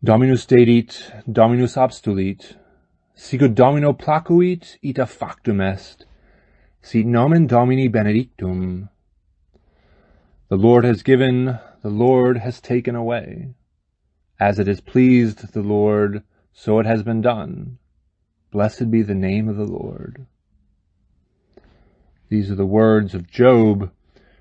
Dominus dedit, Dominus obstulit, sicut Domino placuit, ita factum est, sit nomen Domini benedictum. The Lord has given, the Lord has taken away. As it has pleased the Lord, so it has been done. Blessed be the name of the Lord. These are the words of Job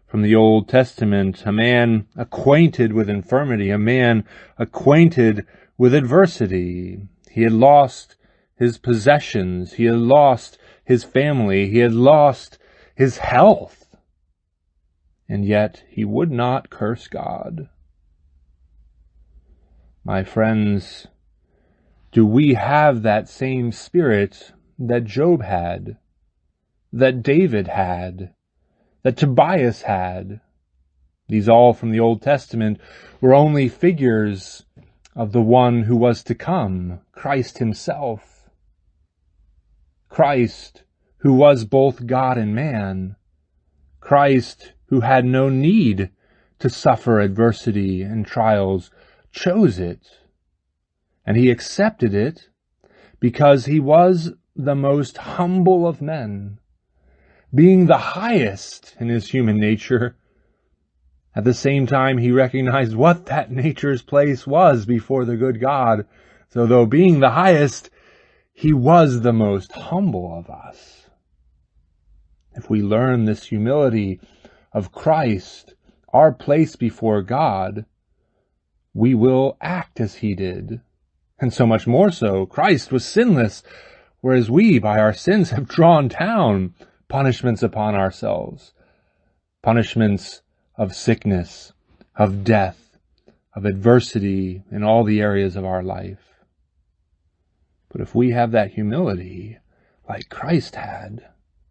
from the Old Testament, a man acquainted with infirmity, a man acquainted with adversity. He had lost his possessions, he had lost his family, he had lost his health, and yet he would not curse God. My friends, do we have that same spirit that Job had, that David had, that Tobias had? These all from the Old Testament were only figures of the one who was to come, Christ himself. Christ, who was both God and man. Christ, who had no need to suffer adversity and trials, chose it. And he accepted it because he was the most humble of men, being the highest in his human nature. At the same time, he recognized what that nature's place was before the good God. So though being the highest, he was the most humble of us. If we learn this humility of Christ, our place before God, we will act as he did. And so much more so, Christ was sinless, whereas we, by our sins, have drawn down punishments upon ourselves. Punishments of sickness, of death, of adversity in all the areas of our life. But if we have that humility, like Christ had,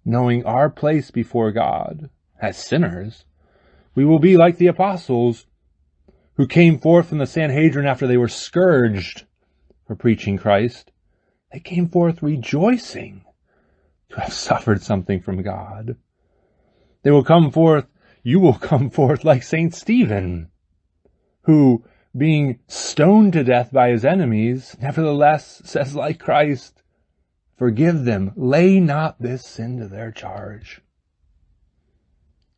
knowing our place before God as sinners, we will be like the apostles who came forth from the Sanhedrin after they were scourged for preaching Christ. They came forth rejoicing to have suffered something from God. They will come forth, you will come forth like St. Stephen, who, being stoned to death by his enemies, nevertheless says like Christ, forgive them, lay not this sin to their charge.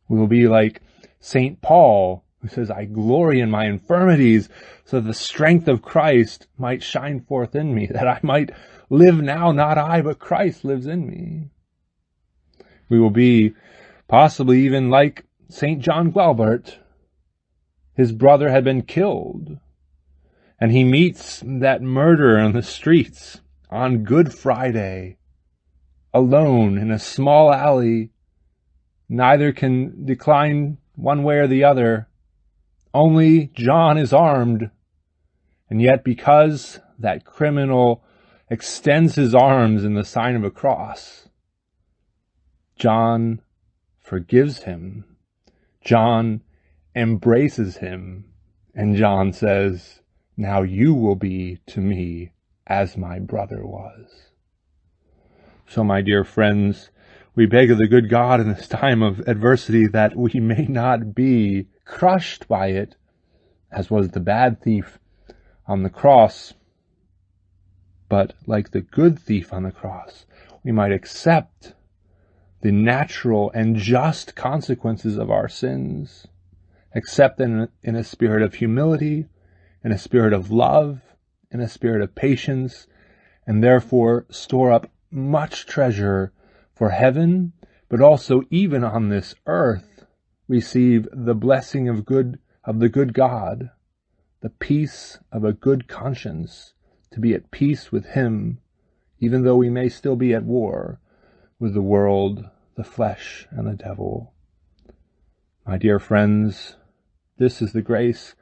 We will be like St. Paul, who says, I glory in my infirmities, so that the strength of Christ might shine forth in me, that I might live now, not I, but Christ lives in me. We will be possibly even like St. John Gualbert. His brother had been killed, and he meets that murderer on the streets on Good Friday, alone in a small alley. Neither can decline one way or the other. Only John is armed, and yet because that criminal extends his arms in the sign of a cross, John forgives him. John embraces him, and John says, now you will be to me as my brother was. So, my dear friends, we beg of the good God in this time of adversity that we may not be crushed by it, as was the bad thief on the cross, but like the good thief on the cross, we might accept the natural and just consequences of our sins, accept them in a spirit of humility, in a spirit of love, in a spirit of patience, and therefore store up much treasure for heaven, but also even on this earth, receive the blessing of the good God, the peace of a good conscience, to be at peace with him, even though we may still be at war with the world, the flesh, and the devil. My dear friends, this is the grace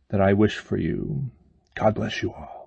that I wish for you. God bless you all.